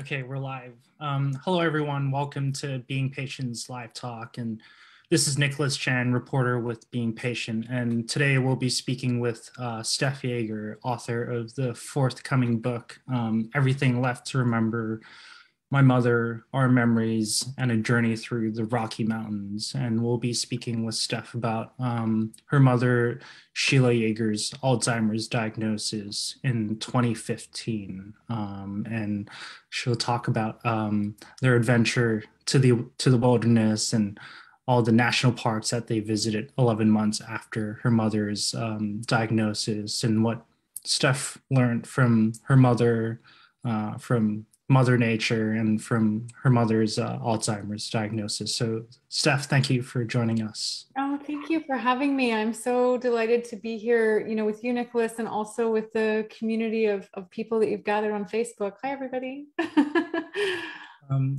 Okay, we're live. Hello, everyone. Welcome to Being Patient's live talk. And this is Nicholas Chan, reporter with Being Patient. And today we'll be speaking with Steph Jagger, author of the forthcoming book, Everything Left to Remember, My Mother, Our Memories, and a Journey Through the Rocky Mountains. And we'll be speaking with Steph about her mother, Sheila Jagger's Alzheimer's diagnosis in 2015. And she'll talk about their adventure to the wilderness and all the national parks that they visited 11 months after her mother's diagnosis, and what Steph learned from her mother, from Mother Nature, and from her mother's Alzheimer's diagnosis. So Steph, thank you for joining us. Oh, thank you for having me. I'm so delighted to be here, with you, Nicholas, and also with the community of people that you've gathered on Facebook. Hi, everybody.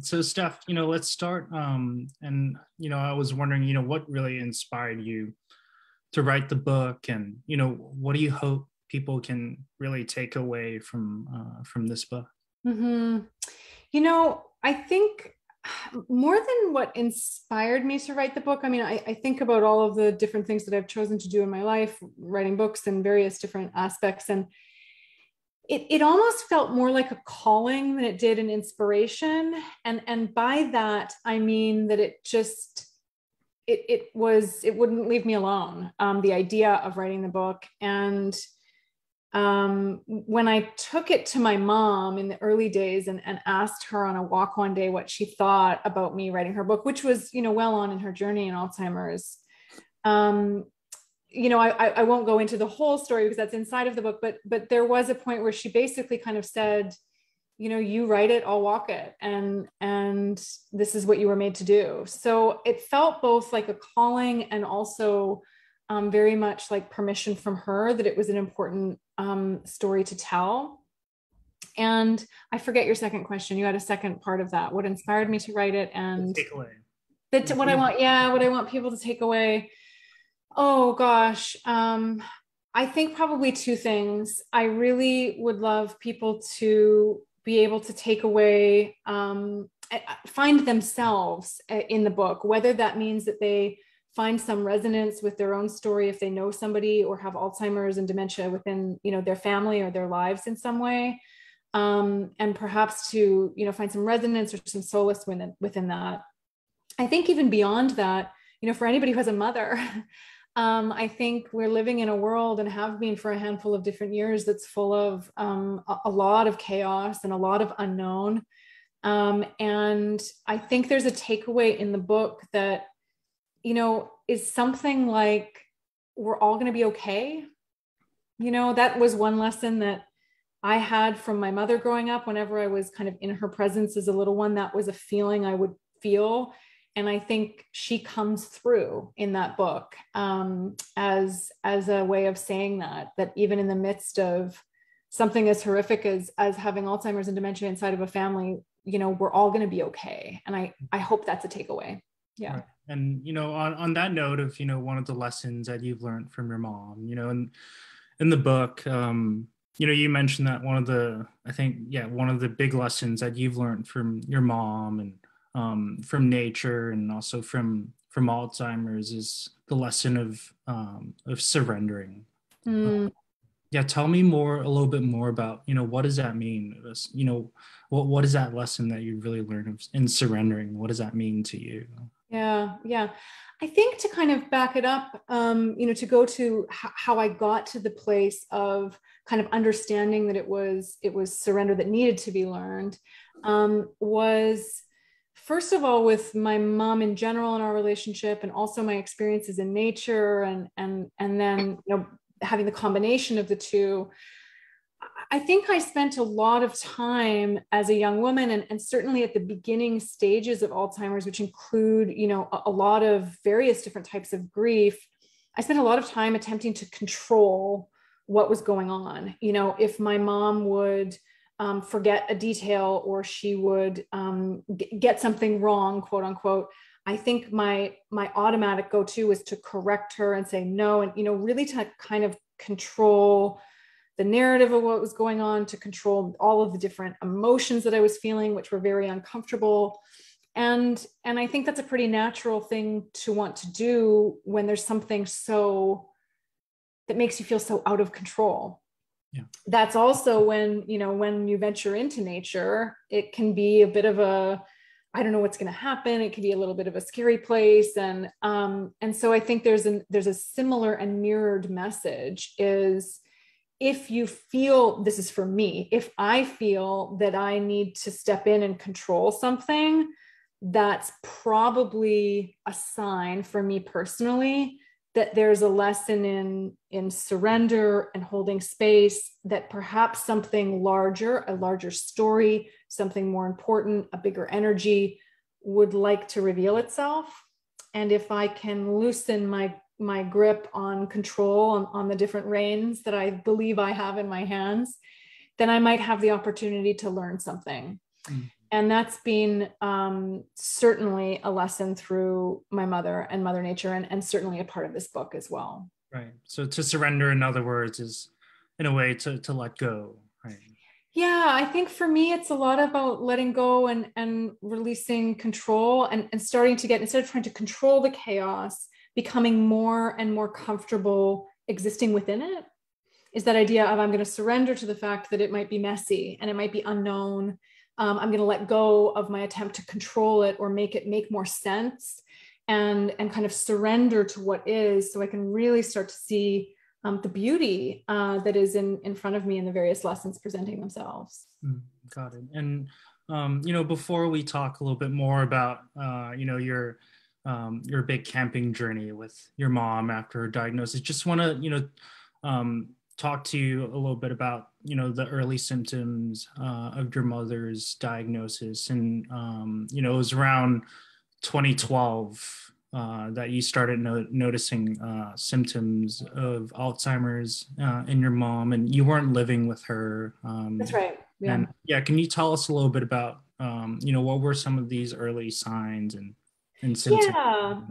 So Steph, let's start. And, I was wondering, what really inspired you to write the book, and, what do you hope people can really take away from this book? Mm-hmm. I think more than what inspired me to write the book, I think about all of the different things that I've chosen to do in my life, writing books in various different aspects. And it almost felt more like a calling than it did an inspiration. And by that, I mean that it wouldn't leave me alone. The idea of writing the book. And when I took it to my mom in the early days and asked her on a walk one day what she thought about me writing her book, which was, well on in her journey in Alzheimer's, I won't go into the whole story because that's inside of the book, but there was a point where she basically kind of said, you write it, I'll walk it. And this is what you were made to do. So it felt both like a calling and also very much like permission from her that it was an important story to tell. And I forget your second question. You had a second part of that. What inspired me to write it, and what I want people to take away. Oh gosh. I think probably two things. I really would love people to be able to take away, find themselves in the book, whether that means that they find some resonance with their own story if they know somebody or have Alzheimer's and dementia within, their family or their lives in some way. And perhaps to, find some resonance or some solace within that. I think even beyond that, for anybody who has a mother, I think we're living in a world, and have been for a handful of different years, that's full of a lot of chaos and a lot of unknown. And I think there's a takeaway in the book that, is something like, we're all going to be okay. That was one lesson that I had from my mother growing up. Whenever I was kind of in her presence as a little one, that was a feeling I would feel. And I think she comes through in that book as a way of saying that even in the midst of something as horrific as having Alzheimer's and dementia inside of a family, we're all going to be okay. And I hope that's a takeaway. Yeah. Right. And, on that note of, one of the lessons that you've learned from your mom, in the book, you mentioned that one of the big lessons that you've learned from your mom and from nature, and also from Alzheimer's, is the lesson of surrendering. Tell me a little bit more about, what does that mean? What is that lesson that you really learned in surrendering? What does that mean to you? Yeah. I think to kind of back it up, to go to how I got to the place of kind of understanding that it was surrender that needed to be learned, was first of all with my mom in general in our relationship, and also my experiences in nature, and then, having the combination of the two. I think I spent a lot of time as a young woman, and certainly at the beginning stages of Alzheimer's, which include, a lot of various different types of grief. I spent a lot of time attempting to control what was going on. If my mom would forget a detail, or she would get something wrong, quote unquote, I think my automatic go-to was to correct her and say no, and, really to kind of control the narrative of what was going on, to control all of the different emotions that I was feeling, which were very uncomfortable. And I think that's a pretty natural thing to want to do when there's something that makes you feel so out of control. Yeah. That's also when you venture into nature, it can be a bit of I don't know what's going to happen. It can be a little bit of a scary place. And so I think there's a similar and mirrored message is, if you feel, this is for me, if I feel that I need to step in and control something, that's probably a sign for me personally that there's a lesson in surrender and holding space, that perhaps something larger, a larger story, something more important, a bigger energy would like to reveal itself. And if I can loosen my grip on control on the different reins that I believe I have in my hands, then I might have the opportunity to learn something. Mm. And that's been certainly a lesson through my mother and Mother Nature, and certainly a part of this book as well. Right. So to surrender, in other words, is in a way to let go. Right. Yeah, I think for me, it's a lot about letting go and releasing control and starting to get, instead of trying to control the chaos, becoming more and more comfortable existing within it. Is that idea of, I'm going to surrender to the fact that it might be messy and it might be unknown. I'm going to let go of my attempt to control it or make it make more sense, and kind of surrender to what is, so I can really start to see the beauty that is in front of me in the various lessons presenting themselves. Got it. And, before we talk a little bit more about, your big camping journey with your mom after her diagnosis, just want to, talk to you a little bit about, the early symptoms of your mother's diagnosis. And, it was around 2012 that you started noticing symptoms of Alzheimer's in your mom, and you weren't living with her. That's right. Yeah. And can you tell us a little bit about, what were some of these early signs and symptoms?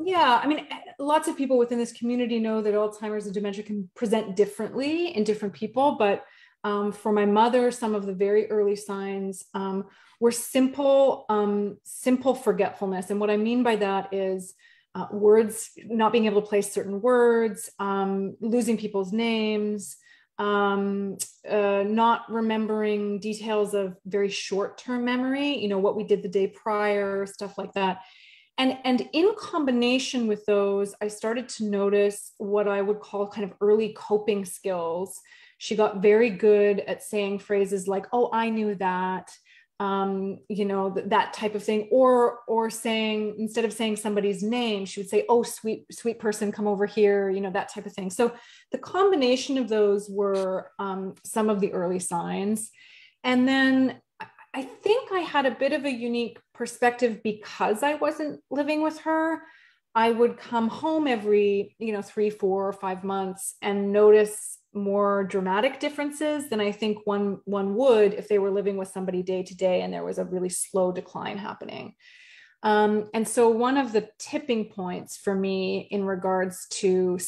Yeah. I mean, lots of people within this community know that Alzheimer's and dementia can present differently in different people, but for my mother, some of the very early signs were simple forgetfulness. And what I mean by that is words, not being able to place certain words, losing people's names, not remembering details of very short-term memory, what we did the day prior, stuff like that. And in combination with those, I started to notice what I would call kind of early coping skills. She got very good at saying phrases like, "Oh, I knew that," that type of thing, or saying, instead of saying somebody's name, she would say, "Oh, sweet person, come over here," that type of thing. So the combination of those were some of the early signs. And then I think I had a bit of a unique perspective because I wasn't living with her. I would come home every, 3, 4, or 5 months and notice more dramatic differences than I think one would if they were living with somebody day to day and there was a really slow decline happening. And so one of the tipping points for me in regards to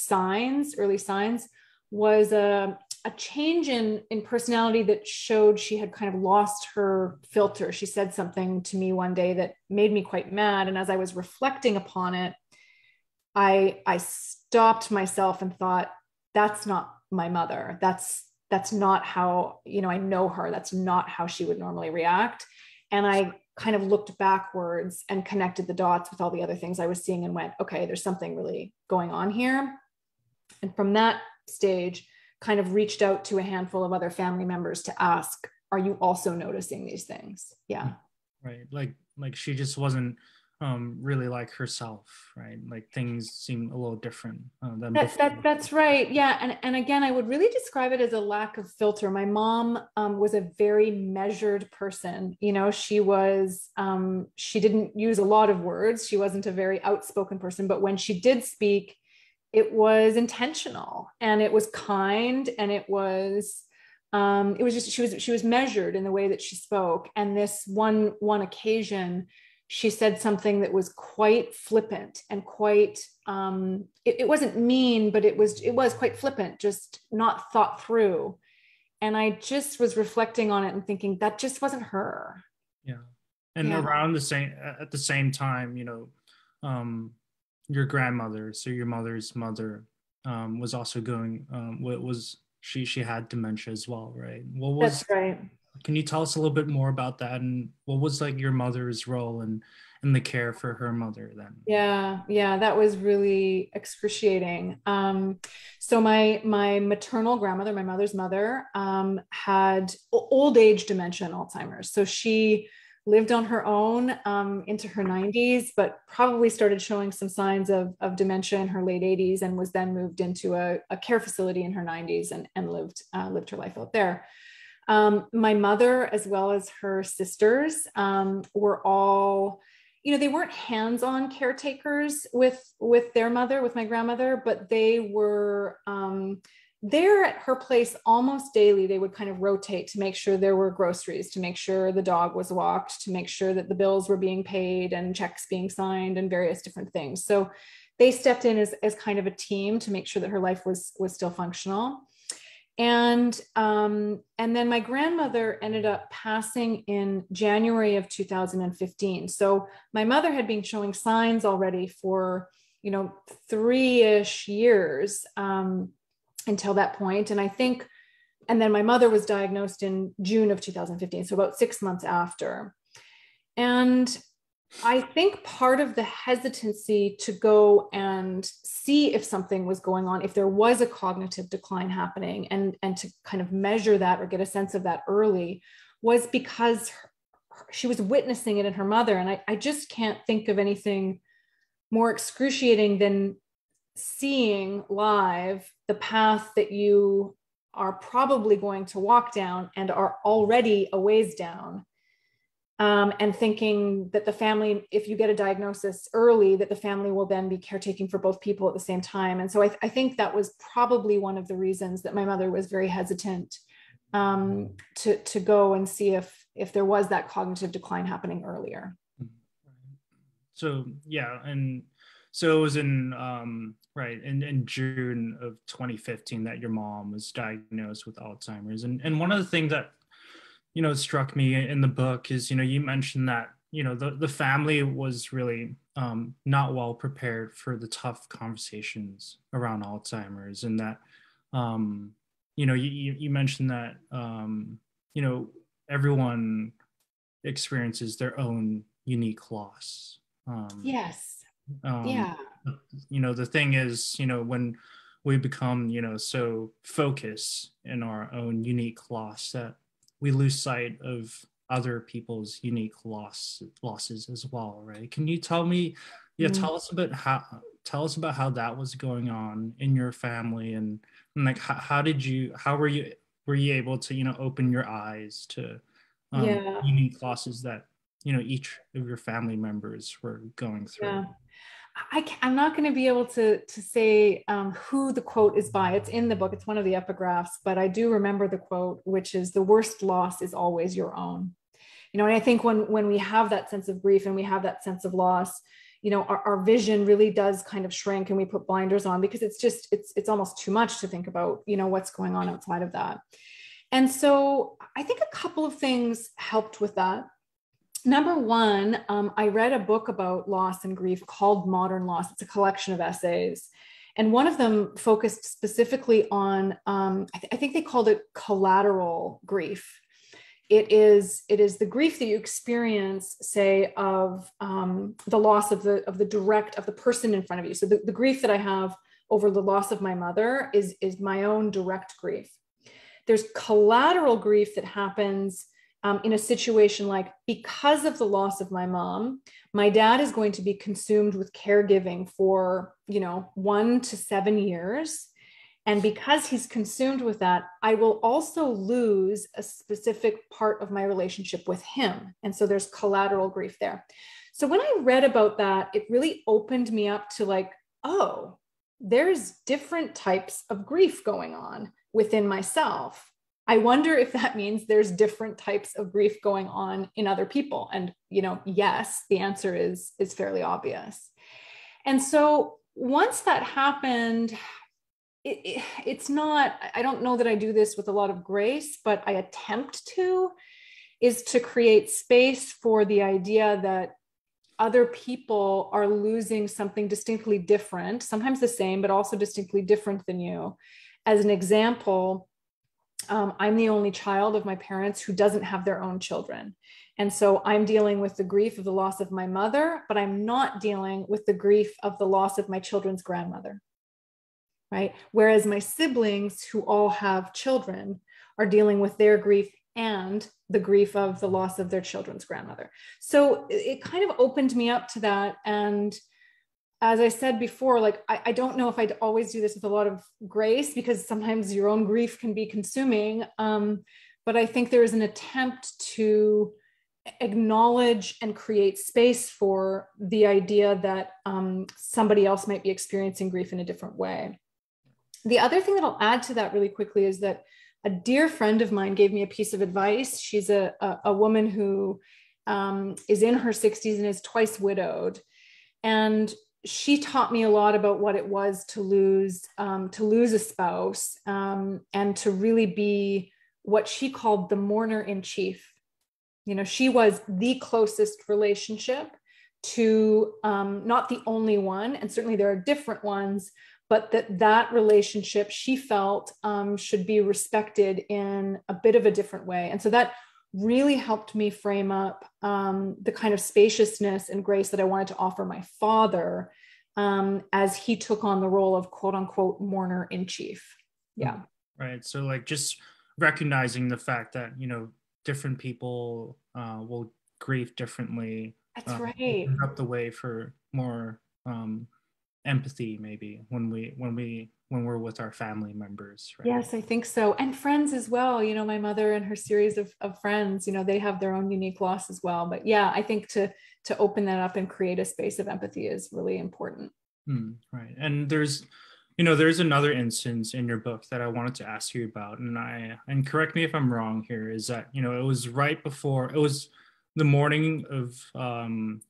early signs, was a change in personality that showed she had kind of lost her filter. She said something to me one day that made me quite mad. And as I was reflecting upon it, I stopped myself and thought, that's not my mother. That's not how, I know her. That's not how she would normally react. And I kind of looked backwards and connected the dots with all the other things I was seeing and went, okay, there's something really going on here. And from that stage, kind of reached out to a handful of other family members to ask, are you also noticing these things? Yeah. Right. Like she just wasn't really like herself, right? Like things seem a little different than before. That's right. Yeah. And again, I would really describe it as a lack of filter. My mom was a very measured person. She was, she didn't use a lot of words. She wasn't a very outspoken person, but when she did speak, it was intentional and it was kind, and it was just, she was measured in the way that she spoke. And this one occasion, she said something that was quite flippant and quite, it wasn't mean, but it was quite flippant, just not thought through. And I just was reflecting on it and thinking that just wasn't her. Yeah. And around at the same time, your grandmother, so your mother's mother, was also going, she had dementia as well, right? That's right. Can you tell us a little bit more about that, and what was like your mother's role in the care for her mother then? Yeah, that was really excruciating. So my maternal grandmother, my mother's mother, had old age dementia and Alzheimer's. So she lived on her own into her 90s, but probably started showing some signs of dementia in her late 80s, and was then moved into a care facility in her 90s and lived her life out there. My mother, as well as her sisters, were all, they weren't hands-on caretakers with their mother, with my grandmother, but they were there at her place almost daily. They would kind of rotate to make sure there were groceries, to make sure the dog was walked, to make sure that the bills were being paid and checks being signed and various different things. So they stepped in as kind of a team to make sure that her life was still functional. And then my grandmother ended up passing in January of 2015. So my mother had been showing signs already for, 3-ish years until that point. And then my mother was diagnosed in June of 2015, so about 6 months after. And I think part of the hesitancy to go and see if something was going on, if there was a cognitive decline happening, and to kind of measure that or get a sense of that early, was because she was witnessing it in her mother. And I just can't think of anything more excruciating than seeing live the path that you are probably going to walk down and are already a ways down. And thinking that the family, if you get a diagnosis early, that the family will then be caretaking for both people at the same time. And so I think that was probably one of the reasons that my mother was very hesitant to go and see if there was that cognitive decline happening earlier. So, yeah. And so it was in June of 2015 that your mom was diagnosed with Alzheimer's. And one of the things that struck me in the book is, you mentioned that, the family was really not well prepared for the tough conversations around Alzheimer's, and that, you mentioned that, everyone experiences their own unique loss. Yes. Yeah. The thing is, when we become, so focused in our own unique loss, that we lose sight of other people's unique losses as well, right? Can you tell me, tell us about how that was going on in your family, and like how were you able to open your eyes to unique losses that each of your family members were going through? Yeah. I'm not going to be able to say who the quote is by. It's in the book. It's one of the epigraphs, but I do remember the quote, which is, "The worst loss is always your own." And I think when we have that sense of grief and we have that sense of loss, our vision really does kind of shrink, and we put blinders on, because it's almost too much to think about, what's going on outside of that. And so I think a couple of things helped with that. Number one, I read a book about loss and grief called Modern Loss. It's a collection of essays. And one of them focused specifically on, I think they called it collateral grief. It is the grief that you experience, say, of the loss of the person in front of you. So the grief that I have over the loss of my mother is my own direct grief. There's collateral grief that happens in a situation like, because of the loss of my mom, my dad is going to be consumed with caregiving for, 1 to 7 years. And because he's consumed with that, I will also lose a specific part of my relationship with him. And so there's collateral grief there. So when I read about that, it really opened me up to like, oh, there's different types of grief going on within myself. I wonder if that means there's different types of grief going on in other people. And, yes, the answer is fairly obvious. And so once that happened, it's not, I don't know that I do this with a lot of grace, but I attempt to, is to create space for the idea that other people are losing something distinctly different, sometimes the same, but also distinctly different than you. As an example, I'm the only child of my parents who doesn't have their own children. And so I'm dealing with the grief of the loss of my mother, but I'm not dealing with the grief of the loss of my children's grandmother. Right? Whereas my siblings who all have children are dealing with their grief and the grief of the loss of their children's grandmother. So it kind of opened me up to that. And as I said before, like, I don't know if I'd always do this with a lot of grace, because sometimes your own grief can be consuming. But I think there is an attempt to acknowledge and create space for the idea that somebody else might be experiencing grief in a different way. The other thing that I'll add to that really quickly is that a dear friend of mine gave me a piece of advice. She's a woman who is in her 60s and is twice widowed. And she taught me a lot about what it was to lose a spouse, and to really be what she called the mourner in chief. You know, she was the closest relationship to, not the only one, and certainly there are different ones, but that relationship she felt should be respected in a bit of a different way. And so that really helped me frame up the kind of spaciousness and grace that I wanted to offer my father as he took on the role of quote unquote mourner in chief. Yeah. Right. So like just recognizing the fact that, you know, different people will grieve differently. That's right. Open up the way for more empathy, maybe when we're with our family members, right? Yes, I think so. And friends as well. You know, my mother and her series of friends, you know, they have their own unique loss as well. But yeah, I think to open that up and create a space of empathy is really important. Right. And there's another instance in your book that I wanted to ask you about, and correct me if I'm wrong here, is that, you know, it was the morning of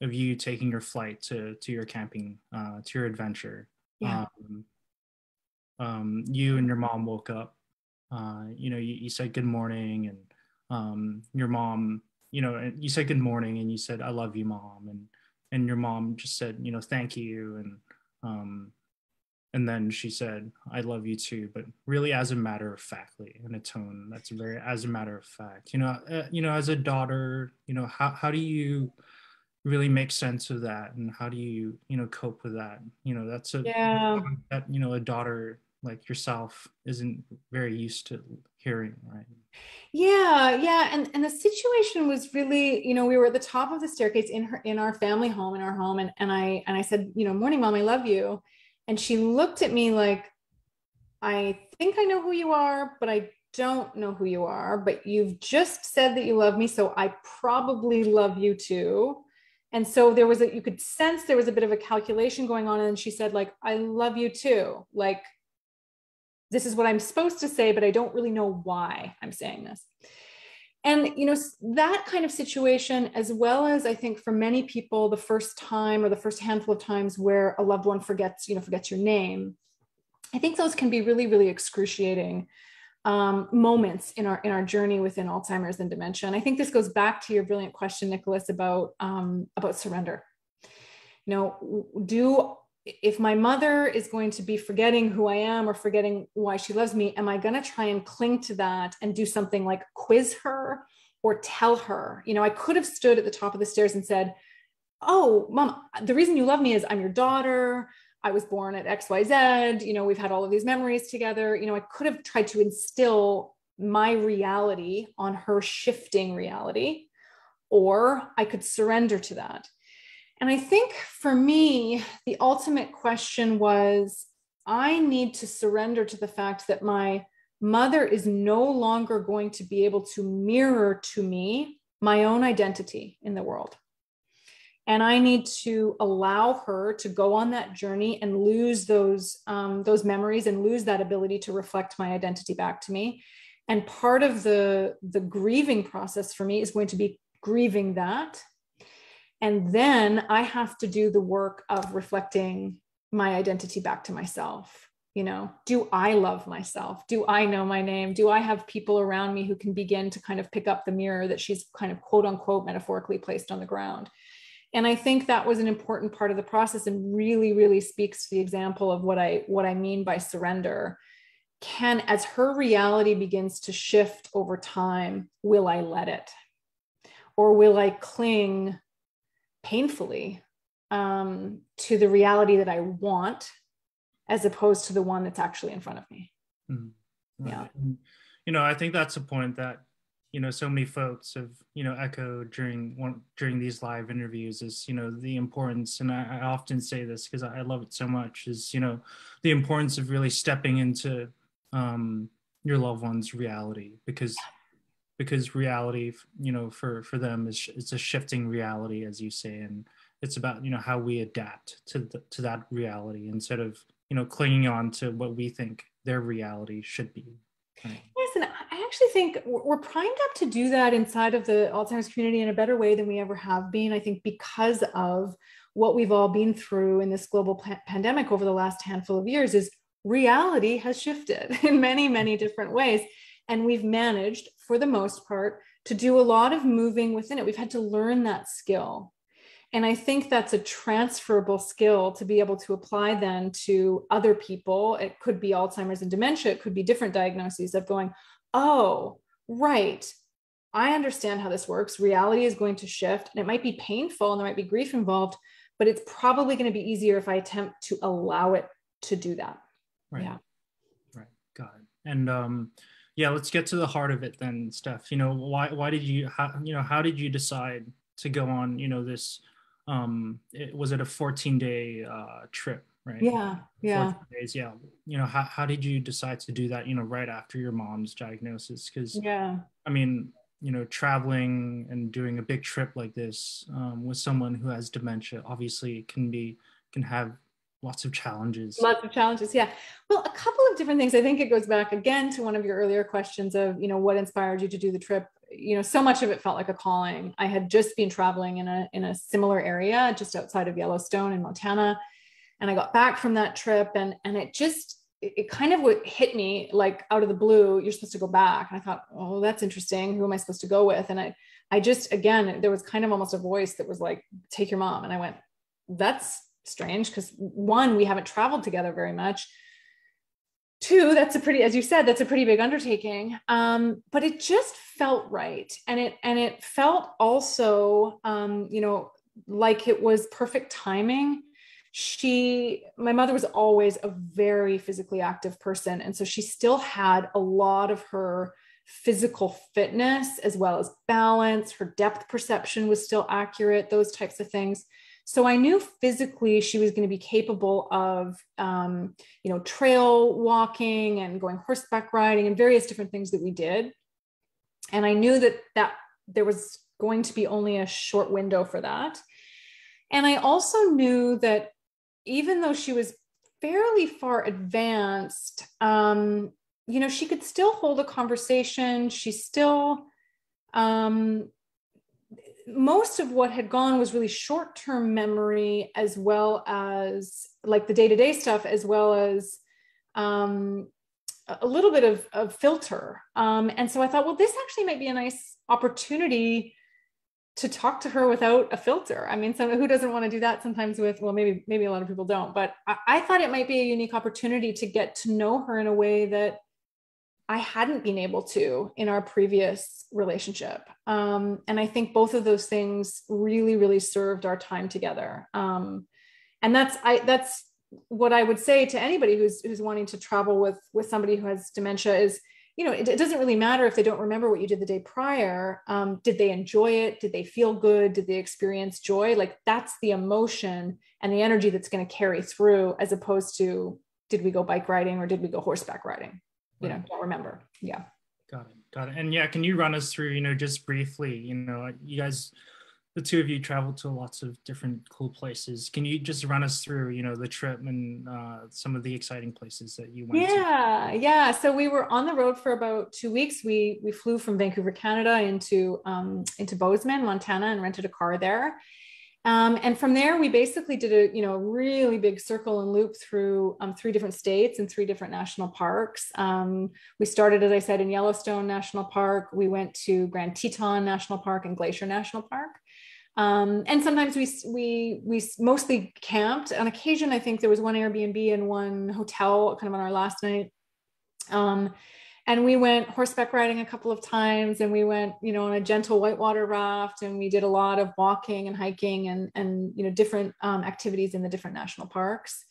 you taking your flight to your camping, to your adventure. Yeah. You and your mom woke up. You know, you said good morning, and your mom, you know, you said good morning, and you said, "I love you, Mom," and your mom just said, you know, "Thank you," and then she said, "I love you too," but really as a matter of factly, in a tone that's very as a matter of fact. You know, as a daughter, you know, how do you really make sense of that, and how do you, you know, cope with that? You know, that's that, you know, a daughter like yourself isn't very used to hearing, right? Yeah. And the situation was really, you know, we were at the top of the staircase in our family home, in our home, and I said, you know, "Morning, Mom, I love you." And she looked at me like, "I think I know who you are, but I don't know who you are. But you've just said that you love me, so I probably love you too." And so you could sense there was a bit of a calculation going on. And she said, like, "I love you too. Like, this is what I'm supposed to say, but I don't really know why I'm saying this." And, you know, that kind of situation, as well as I think for many people, the first time or the first handful of times where a loved one forgets your name, I think those can be really, really excruciating moments in our journey within Alzheimer's and dementia. And I think this goes back to your brilliant question, Nicholas, about surrender. You know, if my mother is going to be forgetting who I am or forgetting why she loves me, am I going to try and cling to that and do something like quiz her or tell her? You know, I could have stood at the top of the stairs and said, "Oh, Mom, the reason you love me is I'm your daughter. I was born at XYZ. You know, we've had all of these memories together." You know, I could have tried to instill my reality on her shifting reality, or I could surrender to that. And I think for me, the ultimate question was, I need to surrender to the fact that my mother is no longer going to be able to mirror to me my own identity in the world. And I need to allow her to go on that journey and lose those memories and lose that ability to reflect my identity back to me. And part of the grieving process for me is going to be grieving that. And then I have to do the work of reflecting my identity back to myself. You know, do I love myself? Do I know my name? Do I have people around me who can begin to kind of pick up the mirror that she's kind of quote unquote metaphorically placed on the ground? And I think that was an important part of the process, and really, really speaks to the example of what I mean by surrender. As her reality begins to shift over time, will I let it? Or will I cling painfully to the reality that I want, as opposed to the one that's actually in front of me? Right. Yeah. And, you know, I think that's a point that, you know, so many folks have, you know, echoed during these live interviews is, you know, the importance, and I often say this because I love it so much, is, you know, the importance of really stepping into your loved one's reality, because reality, you know, for them is, it's a shifting reality, as you say, and it's about, you know, how we adapt to that reality instead of, you know, clinging on to what we think their reality should be. Right. Yes, and I actually think we're primed up to do that inside of the Alzheimer's community in a better way than we ever have been. I think because of what we've all been through in this global pandemic over the last handful of years, is reality has shifted in many, many different ways. And we've managed, for the most part, to do a lot of moving within it. We've had to learn that skill. And I think that's a transferable skill to be able to apply then to other people. It could be Alzheimer's and dementia. It could be different diagnoses of going, oh, right, I understand how this works. Reality is going to shift, and it might be painful and there might be grief involved, but it's probably going to be easier if I attempt to allow it to do that. Right. Yeah. Right. Got it. And yeah, let's get to the heart of it then, Steph. You know, why did you, how did you decide to go on, you know, this, was it a 14-day trip, right? Yeah. 14 days. Yeah. You know, how did you decide to do that, you know, right after your mom's diagnosis? Because, yeah, I mean, you know, traveling and doing a big trip like this with someone who has dementia, obviously can have lots of challenges. Lots of challenges. Yeah. Well, a couple of different things. I think it goes back again to one of your earlier questions of, you know, what inspired you to do the trip? You know, so much of it felt like a calling. I had just been traveling in a similar area just outside of Yellowstone in Montana. And I got back from that trip, and it kind of hit me like out of the blue, you're supposed to go back. And I thought, oh, that's interesting. Who am I supposed to go with? And I just, again, there was kind of almost a voice that was like, take your mom. And I went, that's strange, because one, we haven't traveled together very much. Two, that's as you said, that's a pretty big undertaking. But it just felt right. And it felt also, you know, like it was perfect timing. My mother was always a very physically active person. And so she still had a lot of her physical fitness as well as balance. Her depth perception was still accurate, those types of things. So I knew physically she was going to be capable of, you know, trail walking and going horseback riding and various different things that we did. And I knew that there was going to be only a short window for that. And I also knew that even though she was fairly far advanced, you know, she could still hold a conversation. She still, most of what had gone was really short-term memory, as well as like the day-to-day stuff, as well as a little bit of filter. And so I thought, well, this actually might be a nice opportunity to talk to her without a filter. I mean, who doesn't want to do that sometimes with, well, maybe a lot of people don't, but I thought it might be a unique opportunity to get to know her in a way that I hadn't been able to in our previous relationship. And I think both of those things really, really served our time together. And that's what I would say to anybody who's wanting to travel with somebody who has dementia is, you know, it doesn't really matter if they don't remember what you did the day prior. Did they enjoy it? Did they feel good? Did they experience joy? Like, that's the emotion and the energy that's going to carry through, as opposed to, did we go bike riding or did we go horseback riding? You know, don't remember. Yeah. Got it. And yeah, can you run us through, you know, just briefly, you know, you guys, the two of you traveled to lots of different cool places. Can you just run us through, you know, the trip and some of the exciting places that you went to? Yeah. So we were on the road for about 2 weeks. We flew from Vancouver, Canada into Bozeman, Montana, and rented a car there. And from there, we basically did a really big circle and loop through 3 different states and 3 different national parks. We started, as I said, in Yellowstone National Park. We went to Grand Teton National Park and Glacier National Park. And sometimes we mostly camped. On occasion, I think there was one Airbnb and one hotel kind of on our last night. And we went horseback riding a couple of times, and we went, on a gentle whitewater raft, and we did a lot of walking and hiking and different activities in the different national parks.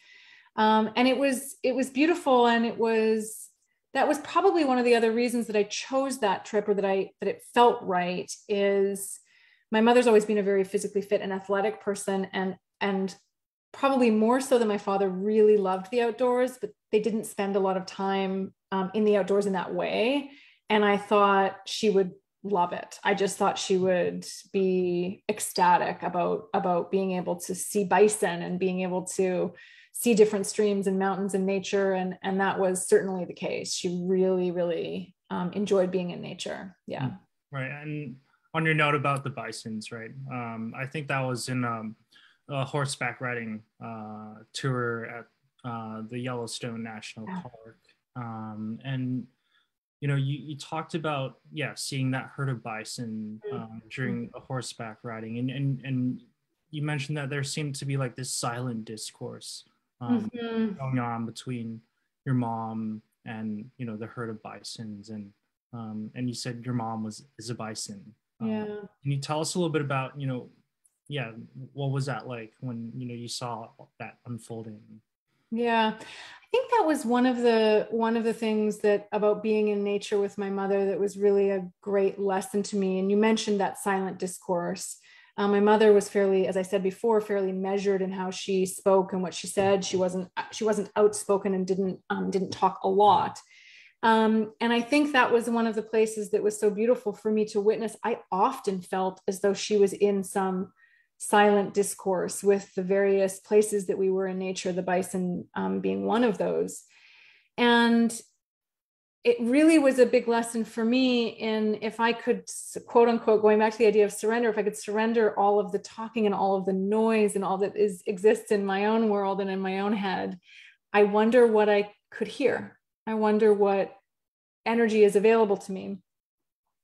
And it was beautiful. And that was probably one of the other reasons that I chose that trip, or that it felt right, is my mother's always been a very physically fit and athletic person, and probably more so than my father, really loved the outdoors, but they didn't spend a lot of time in the outdoors in that way. And I thought she would love it. I just thought she would be ecstatic about being able to see bison and being able to see different streams and mountains and nature. And that was certainly the case. She really, really enjoyed being in nature. Yeah. Right. And on your note about the bisons, right? I think that was in a horseback riding tour at the Yellowstone National Park. And you talked about seeing that herd of bison during a horseback riding, and you mentioned that there seemed to be like this silent discourse going on between your mom and the herd of bisons, and you said your mom is a bison. Can you tell us a little bit about what was that like when you saw that unfolding? Yeah, I think that was one of the things that about being in nature with my mother that was really a great lesson to me. And you mentioned that silent discourse. My mother was fairly, as I said before, fairly measured in how she spoke and what she said. She wasn't outspoken and didn't talk a lot. And I think that was one of the places that was so beautiful for me to witness. I often felt as though she was in some silent discourse with the various places that we were in nature, the bison being one of those. And it really was a big lesson for me in, if I could, quote unquote, going back to the idea of surrender, if I could surrender all of the talking and all of the noise and all that exists in my own world and in my own head, I wonder what I could hear. I wonder what energy is available to me.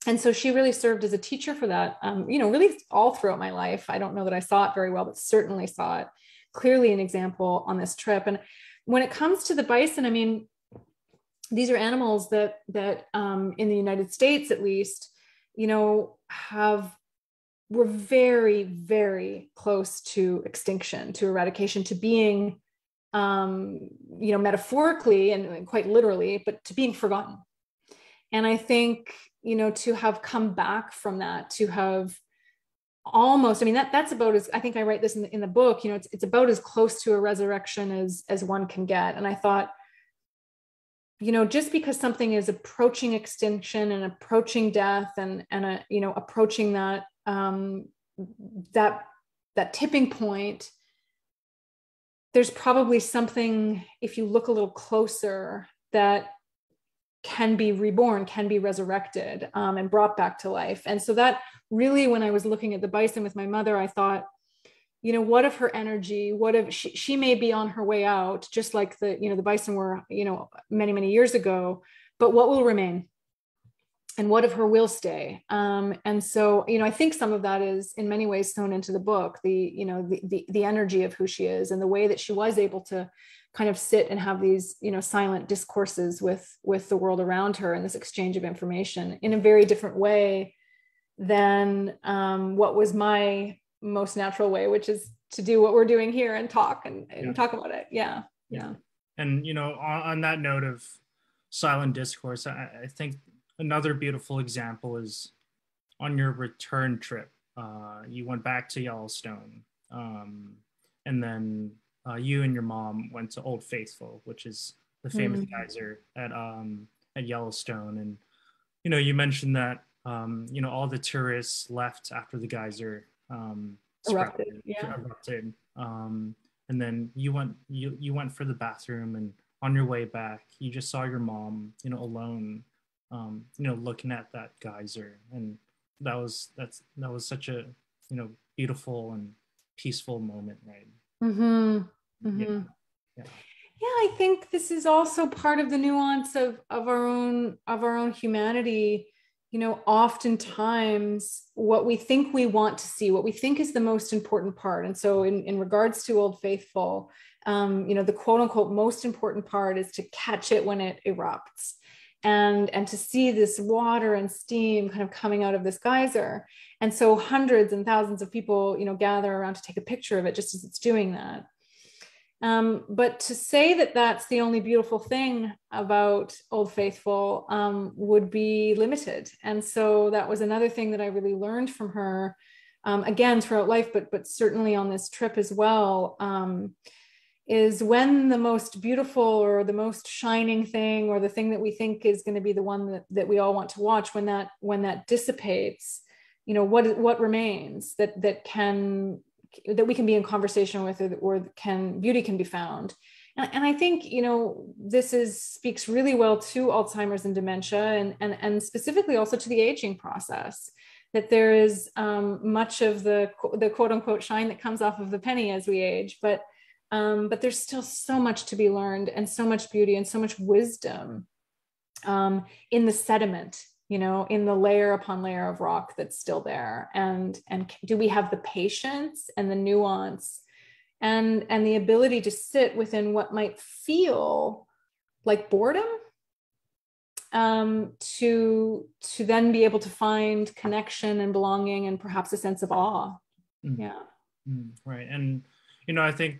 And so she really served as a teacher for that, really all throughout my life. I don't know that I saw it very well, but certainly saw it clearly an example on this trip. And when it comes to the bison, I mean, these are animals that in the United States, at least, were very, very close to extinction, to eradication, to being, metaphorically and quite literally, but to being forgotten. And I think, to have come back from that, to have almost, I mean, that's about as, I think I write this in the book, it's about as close to a resurrection as one can get. And I thought, just because something is approaching extinction and approaching death and approaching that, that tipping point, there's probably something, if you look a little closer, that can be reborn, can be resurrected, and brought back to life. And so that really, when I was looking at the bison with my mother, I thought, what if her energy, what if she may be on her way out, just like the bison were, many, many years ago, but what will remain? And what if her will stay? And so, I think some of that is in many ways sewn into the book, the energy of who she is and the way that she was able to kind of sit and have these, silent discourses with the world around her and this exchange of information in a very different way than what was my most natural way, which is to do what we're doing here and talk and talk about it. Yeah. And, on that note of silent discourse, I think another beautiful example is on your return trip. You went back to Yellowstone, and then you and your mom went to Old Faithful, which is the famous geyser at Yellowstone. And you mentioned that all the tourists left after the geyser erupted. And then you went for the bathroom, and on your way back, you just saw your mom, alone, looking at that geyser, and that was such a beautiful and peaceful moment, right? Mm-hmm. Yeah. Mm-hmm. Yeah. Yeah, I think this is also part of the nuance of our own humanity. You know, oftentimes what we think we want to see, what we think is the most important part. And so in regards to Old Faithful, you know, the quote unquote most important part is to catch it when it erupts, and to see this water and steam kind of coming out of this geyser. And so hundreds and thousands of people, you know, gather around to take a picture of it just as it's doing that. But to say that that's the only beautiful thing about Old Faithful would be limited. And so that was another thing that I really learned from her, again, throughout life, but certainly on this trip as well, is when the most beautiful or the most shining thing, or the thing that we think is going to be the one that we all want to watch, when that dissipates, you know, what remains that we can be in conversation with, or beauty can be found. And I think, you know, this speaks really well to Alzheimer's and dementia, and specifically also to the aging process, that there is much of the quote unquote shine that comes off of the penny as we age, but there's still so much to be learned, and so much beauty and so much wisdom in the sediment, you know, in the layer upon layer of rock that's still there. And do we have the patience and the nuance and the ability to sit within what might feel like boredom, to then be able to find connection and belonging, and perhaps a sense of awe. Yeah. Right. And, you know, I think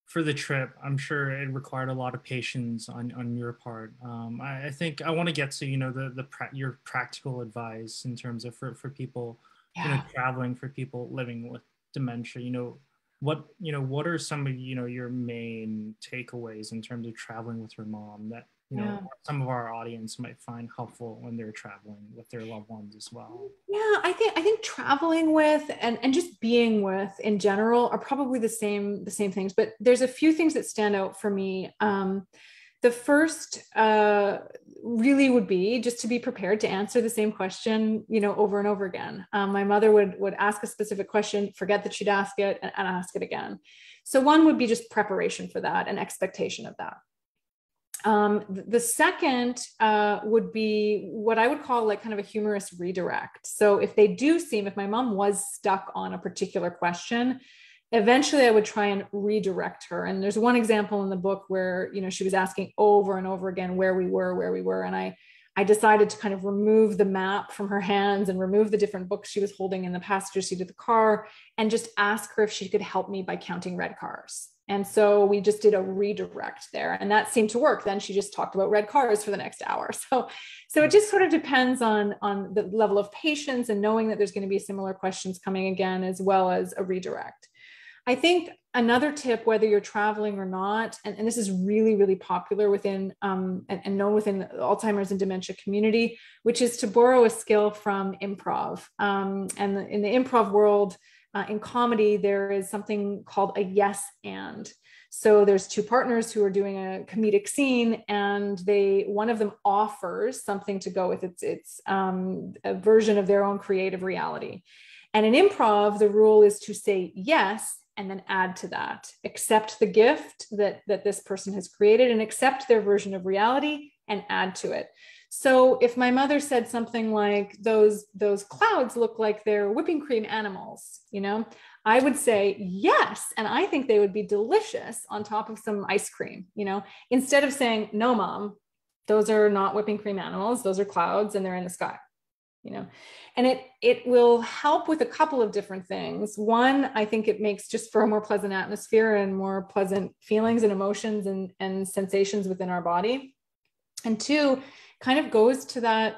for the trip, I'm sure it required a lot of patience on your part. I think I want to get to, you know, your practical advice in terms of for people, you know, traveling, for people living with dementia. You know, what are some of, you know, your main takeaways in terms of traveling with your mom that, you know, some of our audience might find helpful when they're traveling with their loved ones as well? Yeah, I think traveling with and just being with in general are probably the same things, but there's a few things that stand out for me. The first really would be just to be prepared to answer the same question, you know, over and over again. My mother would ask a specific question, forget that she'd ask it, and ask it again. So one would be just preparation for that and expectation of that. The second would be what I would call like kind of a humorous redirect. So if my mom was stuck on a particular question, eventually I would try and redirect her. And there's one example in the book where, you know, she was asking over and over again where we were. And I decided to kind of remove the map from her hands and remove the different books she was holding in the passenger seat of the car, and just ask her if she could help me by counting red cars. And so we just did a redirect there, and that seemed to work. Then she just talked about red cars for the next hour. So it just sort of depends on the level of patience and knowing that there's going to be similar questions coming again, as well as a redirect. I think another tip, whether you're traveling or not, and this is really, really popular within and known within the Alzheimer's and dementia community, which is to borrow a skill from improv. And in the improv world, in comedy, there is something called a yes and. So there's two partners who are doing a comedic scene, and one of them offers something to go with it's a version of their own creative reality. And in improv, the rule is to say yes and then add to that, accept the gift that this person has created, and accept their version of reality and add to it. So if my mother said something like, those clouds look like they're whipping cream animals, you know, I would say yes, and I think they would be delicious on top of some ice cream, you know, instead of saying, no, Mom, those are not whipping cream animals, those are clouds and they're in the sky. You know, and it will help with a couple of different things. One, I think it makes just for a more pleasant atmosphere and more pleasant feelings and emotions and sensations within our body. And two, kind of goes to that,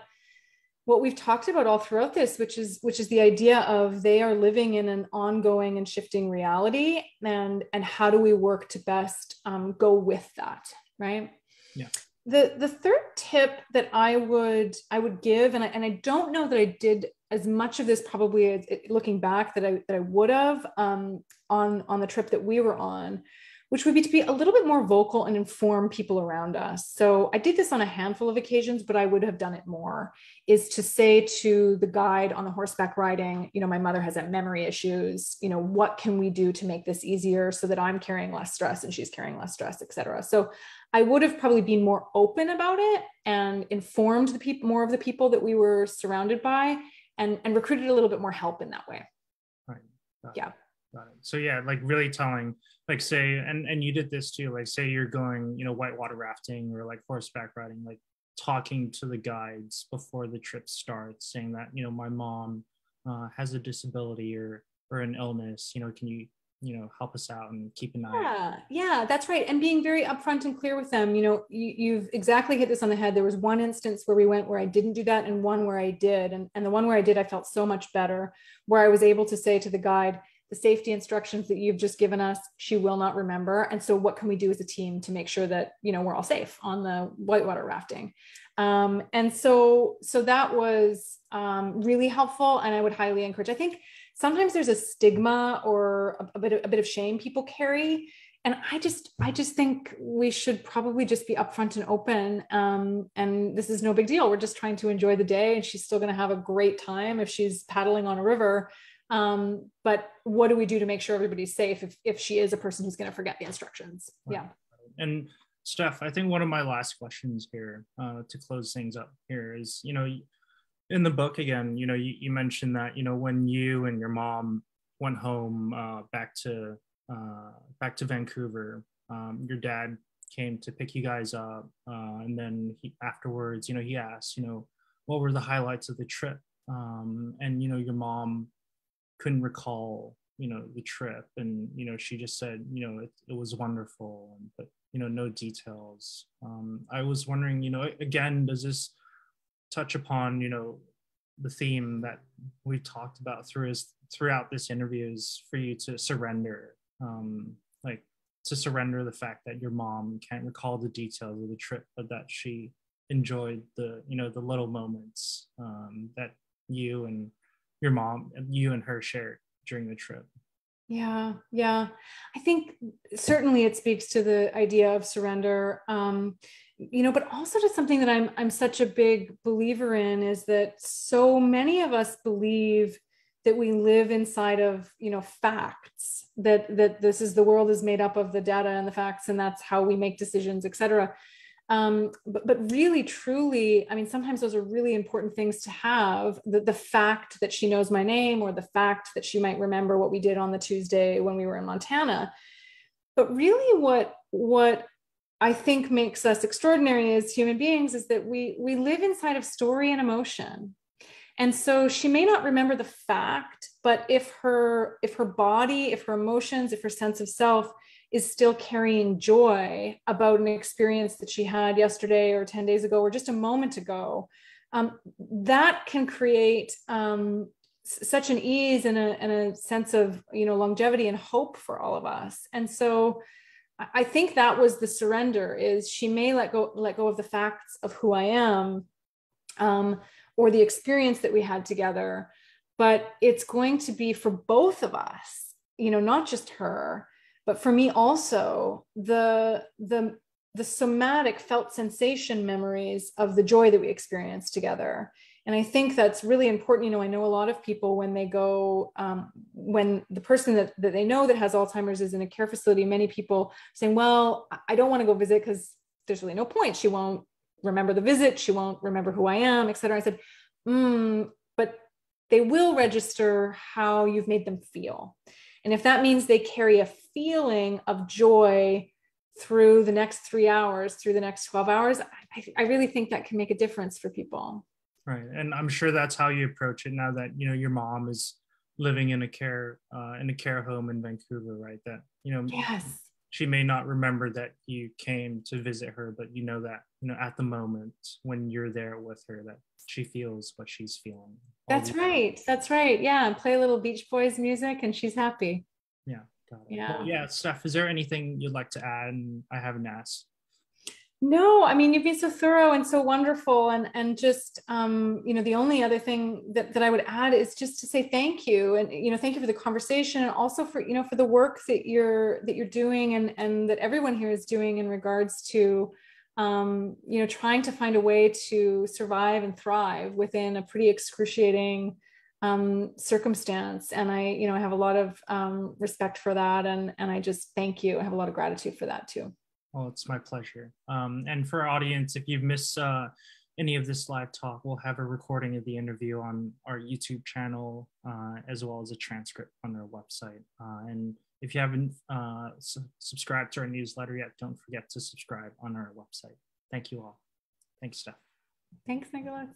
what we've talked about all throughout this, which is the idea of they are living in an ongoing and shifting reality, and how do we work to best go with that, right? Yeah. The third tip that I would give, and I don't know that I did as much of this probably looking back that I would have on the trip that we were on, which would be to be a little bit more vocal and inform people around us. So I did this on a handful of occasions, but I would have done it more, is to say to the guide on the horseback riding, my mother has memory issues, what can we do to make this easier so that I'm carrying less stress and she's carrying less stress, et cetera. So I would have probably been more open about it and informed more of the people that we were surrounded by, and recruited a little bit more help in that way. Right. Yeah. Got it. So yeah, like really telling, like say, and you did this too, like say you're going, whitewater rafting or like horseback riding, like talking to the guides before the trip starts, saying that, my mom has a disability or an illness, can you, help us out and keep an eye. Yeah, that's right. And being very upfront and clear with them, you've exactly hit this on the head. There was one instance where we went where I didn't do that, and one where I did. And the one where I did, I felt so much better, where I was able to say to the guide, the safety instructions that you've just given us, she will not remember. And so what can we do as a team to make sure that, we're all safe on the whitewater rafting? And so that was really helpful. And I would highly encourage, I think sometimes there's a stigma or a bit of shame people carry. And I just think we should probably just be upfront and open. And this is no big deal. We're just trying to enjoy the day, and she's still going to have a great time if she's paddling on a river. But what do we do to make sure everybody's safe if she is a person who's going to forget the instructions? Yeah. And Steph, I think one of my last questions here to close things up here is, in the book again, you mentioned that, when you and your mom went home back to Vancouver, your dad came to pick you guys up, and then afterwards, he asked, what were the highlights of the trip, and your mom couldn't recall the trip, and she just said it was wonderful, but no details. I was wondering, again, does this touch upon the theme that we've talked about throughout this interview, is for you to surrender, like to surrender the fact that your mom can't recall the details of the trip, but that she enjoyed the the little moments that you and your mom, you and her shared during the trip. Yeah. I think certainly it speaks to the idea of surrender, but also to something that I'm such a big believer in, is that so many of us believe that we live inside of, facts, that this is, the world is made up of the data and the facts, and that's how we make decisions, et cetera. But really, truly, sometimes those are really important things to have. The fact that she knows my name, or the fact that she might remember what we did on the Tuesday when we were in Montana. But really what I think makes us extraordinary as human beings is that we live inside of story and emotion. And so she may not remember the fact, but if her body, if her emotions, if her sense of self is still carrying joy about an experience that she had yesterday or 10 days ago or just a moment ago, that can create such an ease and a sense of longevity and hope for all of us. And so I think that was the surrender, is she may let go of the facts of who I am, or the experience that we had together, but it's going to be for both of us, not just her, but for me also, the somatic felt sensation memories of the joy that we experienced together. And I think that's really important. I know a lot of people, when they go, when the person that they know that has Alzheimer's is in a care facility, many people saying, well, I don't want to go visit because there's really no point. She won't remember the visit. She won't remember who I am, et cetera. I said, but they will register how you've made them feel. And if that means they carry a feeling of joy through the next 3 hours, through the next 12 hours, I really think that can make a difference for people. Right. And I'm sure that's how you approach it now that, your mom is living in a care home in Vancouver, right? That, yes, she may not remember that you came to visit her, but that, at the moment when you're there with her, that she feels what she's feeling. That's right. Yeah. And play a little Beach Boys music and she's happy. Yeah. Got it. Yeah. Well, yeah. Steph, is there anything you'd like to add? And I haven't asked. No, I mean, you've been so thorough and so wonderful. And just, you know, the only other thing that I would add is just to say thank you. And, you know, thank you for the conversation, and also for, you know, for the work that you're doing, and that everyone here is doing in regards to, you know, trying to find a way to survive and thrive within a pretty excruciating circumstance. And you know, I have a lot of respect for that. And I just thank you. I have a lot of gratitude for that too. Well, it's my pleasure. And for our audience, if you've missed any of this live talk, we'll have a recording of the interview on our YouTube channel, as well as a transcript on our website. And if you haven't subscribed to our newsletter yet, don't forget to subscribe on our website. Thank you all. Thanks, Steph. Thanks, Nicholas.